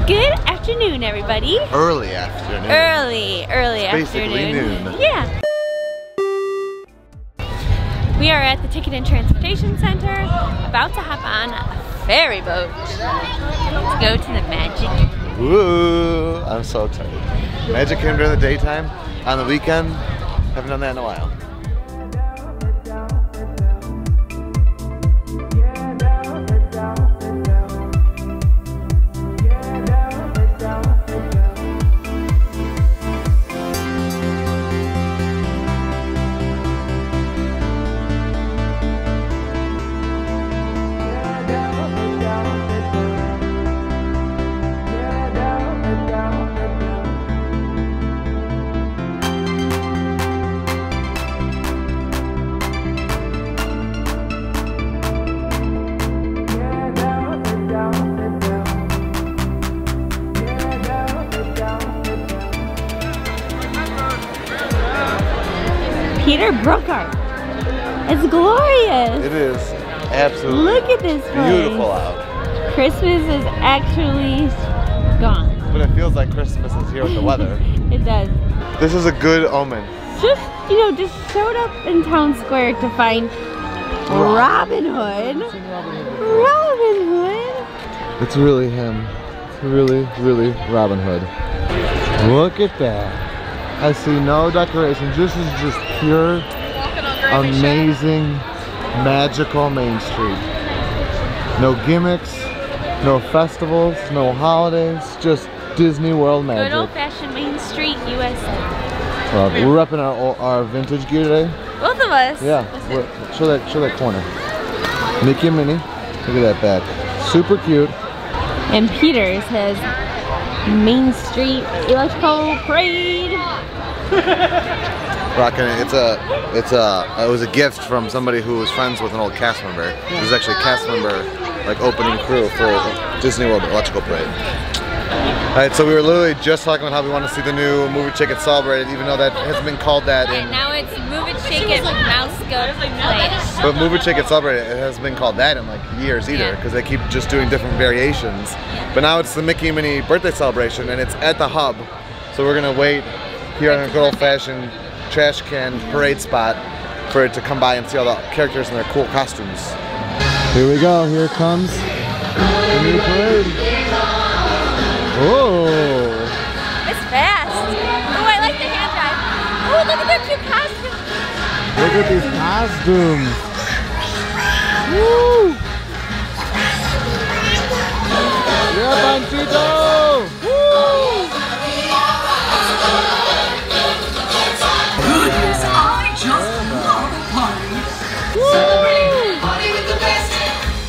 Good afternoon, everybody. Early afternoon. Early Basically afternoon. noon. Yeah. We are at the Ticket and Transportation Center, about to hop on a ferry boat to go to the Magic. Woo! I'm so excited. Magic came during the daytime. On the weekend, haven't done that in a while. Brookhart. It's glorious. It is absolutely Look at this place. Beautiful out. Christmas is actually gone. But it feels like Christmas is here with the weather. It does. This is a good omen. Just, you know, just showed up in town square to find Robin Hood. Robin Hood. It's really him. It's really, really Robin Hood. Look at that. I see no decorations. This is just pure, amazing, magical Main Street. No gimmicks, no festivals, no holidays, just Disney World magic. Good old-fashioned Main Street, USA. Well, we're repping our vintage gear today. Both of us. Yeah. Show that corner. Mickey and Minnie. Look at that back. Super cute. And Peter's has Main Street Electrical Parade. Rocking it. It was a gift from somebody who was friends with an old cast member. This is actually a cast member, like opening crew for Disney World Electrical Parade. Alright, so we were literally just talking about how we want to see the new Move It, Shake It, Celebrate It, even though that hasn't been called that in... And now it's Move It, Shake It, Mouskedance It. But Move It, Shake It, Celebrate It, it hasn't been called that in like years either, because they keep just doing different variations. But now it's the Mickey and Minnie birthday celebration, and it's at the hub. So we're gonna wait here on a good old-fashioned trash can parade spot for it to come by and see all the characters in their cool costumes. Here we go, here comes the new parade. Oh! It's fast. Oh, I like the hand drive. Oh, look at their cute costumes. Look at these costumes. Woo! Yeah, Panchito! Woo! Goodness, I just love a party. Celebrate, party with the best.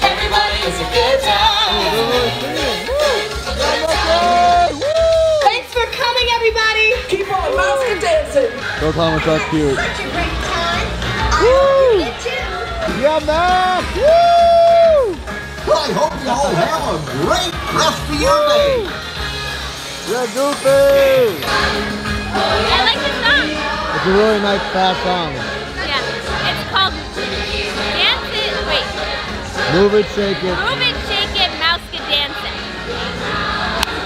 Everybody is a good time. Thanks for coming, everybody. Keep on Mouskedancing. Go tell them it's so cute. Such a great time. Woo! I hope you too. Yeah, man! Woo! Well, I hope you all have a great rest of your day. Yeah, Goofy! I like this song. It's a really nice, fast song. Yeah. It's called Dance It. Wait. Move It, Shake It. Move It, Shake It, Mouskedance It.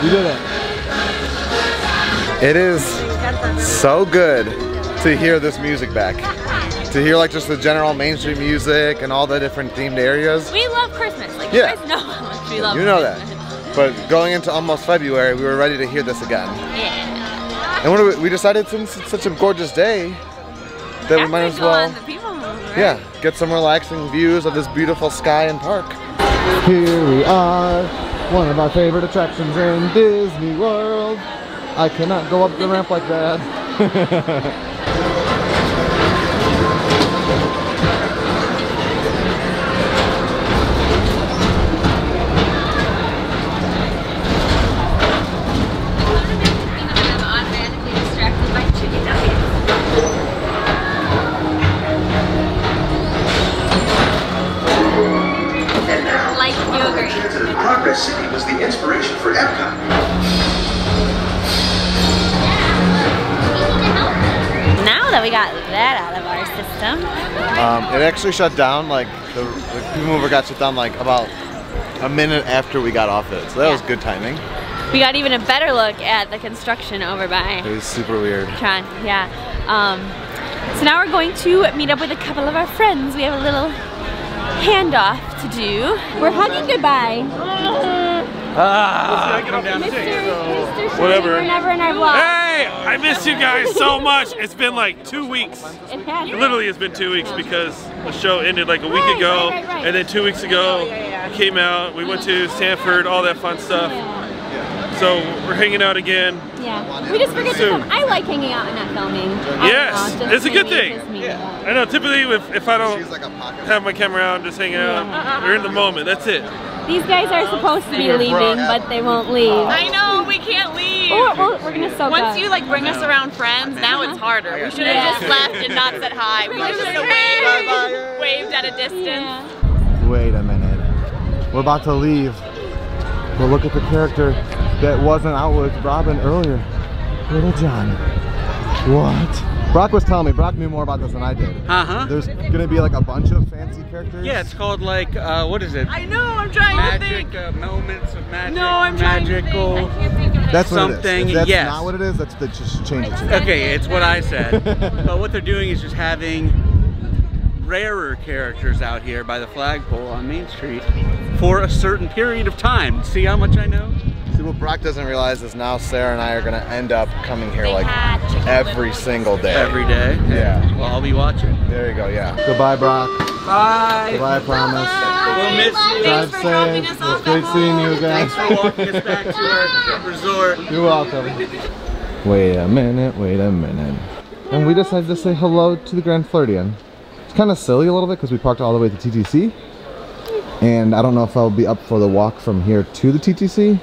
You did it. It is so good to hear this music back. To hear like just the general Main Street music and all the different themed areas. We love Christmas. Like, Yeah. you guys know how much we love You know Christmas. that. But going into almost February, we were ready to hear this again. Yeah. And what we decided, since it's such a gorgeous day, that we might as well, on the PeopleMover, right? yeah, get some relaxing views of this beautiful sky and park. Here we are, one of our favorite attractions in Disney World. I cannot go up the ramp like that. Progress City was the inspiration for Epcot. Now that we got that out of our system. It actually shut down, like, the PeopleMover got shut down like about a minute after we got off it. So that was good timing. We got even a better look at the construction over by It was super weird. Tron, yeah. So now we're going to meet up with a couple of our friends. We have a little handoff to do. We're hugging goodbye. Mr. Whatever. We're never in our vlog. Hey, I missed you guys so much. It's been like 2 weeks. It has. Literally, it's been 2 weeks because the show ended like a week ago, right. and then 2 weeks ago we came out. We went to Stanford, all that fun stuff. So we're hanging out again. Yeah. We just forget to film. I like hanging out and not filming. Yes, it's a good thing. Yeah. I know. Typically, if I don't She's like a pocket. have my camera out, just hang out. We're in the moment. That's it. These guys are supposed to be leaving, but they won't leave. I know, we can't leave. Oh, we're gonna soak up. Once you like bring us around friends, now it's harder. We should have just left and not said hi. We should have waved at a distance. Yeah. Wait a minute. We're about to leave. But look at the character that wasn't out with Robin earlier. Little John. What? Brock was telling me, Brock knew more about this than I did. There's gonna be like a bunch of fancy characters. Yeah, it's called like, what is it? I know, I'm trying Magic, to think. moments of magic. No, I'm trying to think. magical. I can't think of it. That's what something, it is. If that's yes. not what it is, that's just change it to. Okay, it's what I said. But what they're doing is just having rarer characters out here by the flagpole on Main Street for a certain period of time. See how much I know? See, what Brock doesn't realize is now Sarah and I are gonna end up coming here like every single day. Every day? Yeah. Well, I'll be watching. There you go, yeah. Goodbye, Brock. Bye. Goodbye, I promise. We'll miss you. Drive for dropping safe. us off It's great at seeing you again. Thanks for walking us back to our resort. You're welcome. Wait a minute, wait a minute. And we decided to say hello to the Grand Floridian. It's kind of silly a little bit because we parked all the way to TTC. And I don't know if I'll be up for the walk from here to the TTC,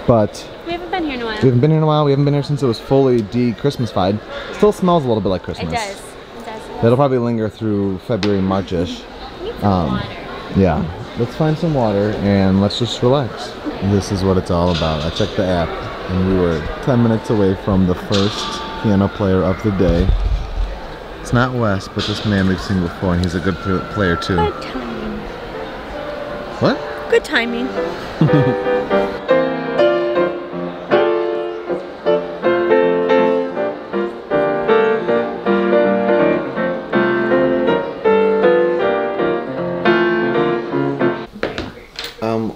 but We haven't been here in a while. we haven't been here in a while. We haven't been here since it was fully de-Christmas-fied. Still smells a little bit like Christmas. It does. It does. That'll probably linger through February, March-ish. Yeah, let's find some water and let's just relax. This is what it's all about. I checked the app and we were 10 minutes away from the first piano player of the day. It's not Wes, but this man we've seen before and he's a good player too. Good timing. What? Good timing.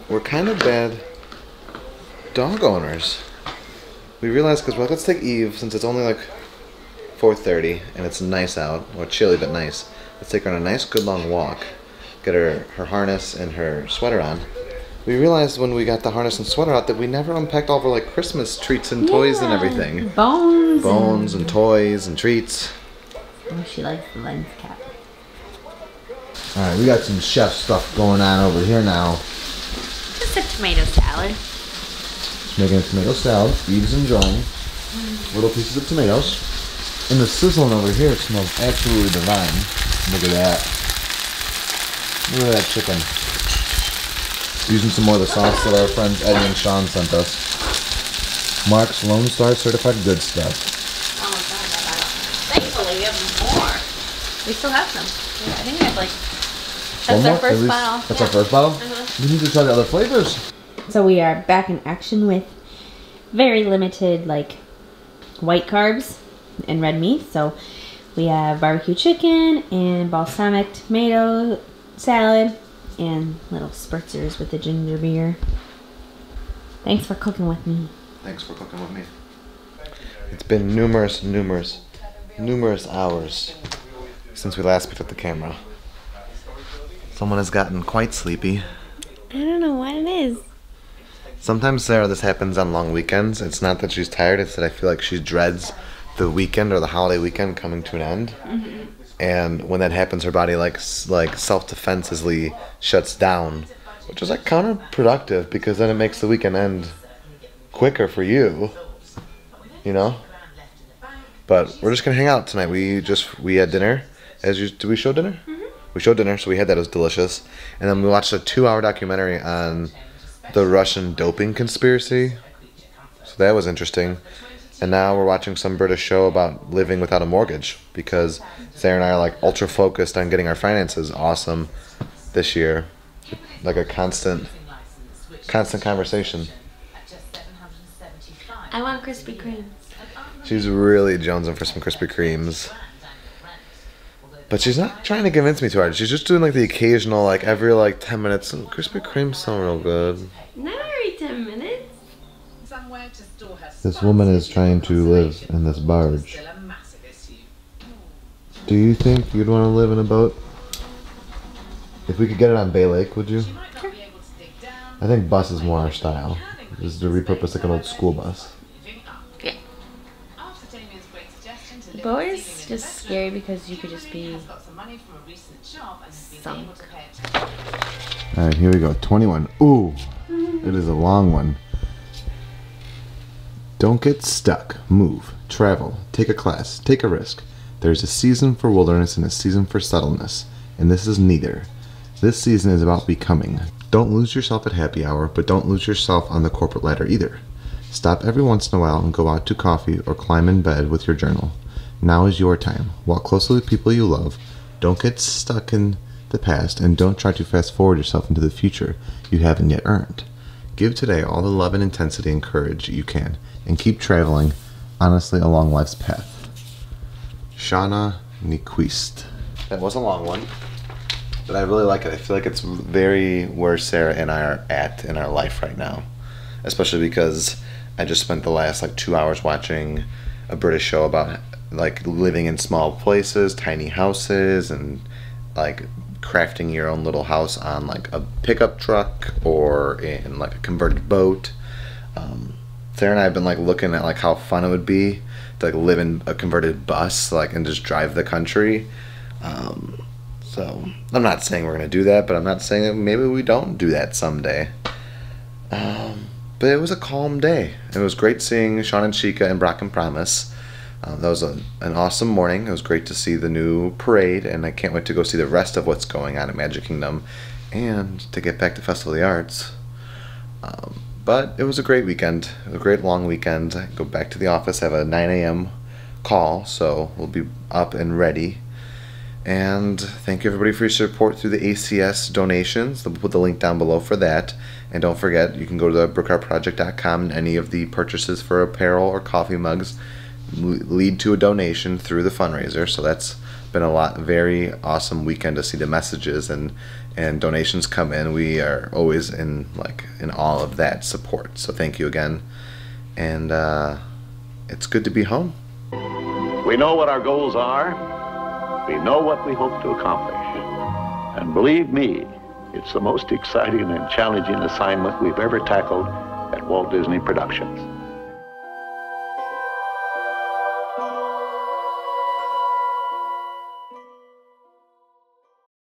We're kind of bad dog owners. We realized, because let's take Eve, since it's only like 4:30 and it's nice out, or chilly but nice. Let's take her on a nice good long walk, get her harness and her sweater on. We realized when we got the harness and sweater out that we never unpacked all of our like Christmas treats and toys and everything. Bones and toys and treats. Oh, she likes the lens cap. Alright, we got some chef stuff going on over here now. Just a tomato salad. Just making a tomato salad. Eve's enjoying. Little pieces of tomatoes. And the sizzling over here smells absolutely divine. Look at that. Look at that chicken. Using some more of the sauce that our friends Eddie and Sean sent us. Mark's Lone Star Certified Good Stuff. Thankfully, we have more. We still have some. Yeah, I think we have like. One That's our more? first At least- bottle. That's our first bottle? We need to try the other flavors. So we are back in action with very limited like white carbs and red meat. So we have barbecue chicken and balsamic tomato salad and little spritzers with the ginger beer. Thanks for cooking with me. Thanks for cooking with me. It's been numerous hours since we last picked up the camera. Someone has gotten quite sleepy. I don't know what it is. Sometimes, Sarah, this happens on long weekends. It's not that she's tired, it's that I feel like she dreads the weekend or the holiday weekend coming to an end. Mm-hmm. And when that happens, her body like self-defensively shuts down, which is like counterproductive because then it makes the weekend end quicker for you, you know? But we're just gonna hang out tonight. We had dinner. Did we show dinner? Mm-hmm. We showed dinner, so we had that. It was delicious. And then we watched a 2-hour documentary on the Russian doping conspiracy. So that was interesting. And now we're watching some British show about living without a mortgage because Sarah and I are like ultra focused on getting our finances awesome this year. Like a constant conversation. I want Krispy Kreme. She's really jonesing for some Krispy Kremes. But she's not trying to convince me too hard. She's just doing like the occasional, like every like 10 minutes. Krispy Kremes sound real good. Not every 10 minutes. This woman is trying to live in this barge. Do you think you'd want to live in a boat? If we could get it on Bay Lake, would you? I think bus is more our style. This is to repurpose like an old school bus. Yeah. Boat is just scary because you could just be sunk. Alright, here we go. 21. Ooh, it is a long one. Don't get stuck. Move. Travel. Take a class. Take a risk. There's a season for wilderness and a season for subtleness, and this is neither. This season is about becoming. Don't lose yourself at happy hour, but don't lose yourself on the corporate ladder either. Stop every once in a while and go out to coffee or climb in bed with your journal. Now is your time. Walk closely with people you love. Don't get stuck in the past, and don't try to fast forward yourself into the future you haven't yet earned. Give today all the love and intensity and courage you can, and keep traveling honestly along life's path. Shauna Nyquist. That was a long one, but I really like it. I feel like it's very where Sarah and I are at in our life right now, especially because I just spent the last like 2 hours watching a British show about like living in small places, tiny houses, and like crafting your own little house on like a pickup truck or in like a converted boat. Sarah and I have been like looking at like how fun it would be to like live in a converted bus, like, and just drive the country. So I'm not saying we're gonna do that, but I'm not saying that maybe we don't do that someday. But it was a calm day. It was great seeing Sean and Chica and Brock and Promise. That was an awesome morning. It was great to see the new parade, and I can't wait to go see the rest of what's going on at Magic Kingdom and to get back to Festival of the Arts. But it was a great weekend, a great long weekend. I go back to the office, have a 9 a.m. call, so we'll be up and ready. And thank you everybody for your support through the ACS donations. We'll put the link down below for that. And don't forget, you can go to the brookhartproject.com, and any of the purchases for apparel or coffee mugs lead to a donation through the fundraiser. So that's been a very awesome weekend to see the messages and donations come in. We are always in awe of that support. So thank you again. And it's good to be home. We know what our goals are. We know what we hope to accomplish. And believe me, it's the most exciting and challenging assignment we've ever tackled at Walt Disney Productions.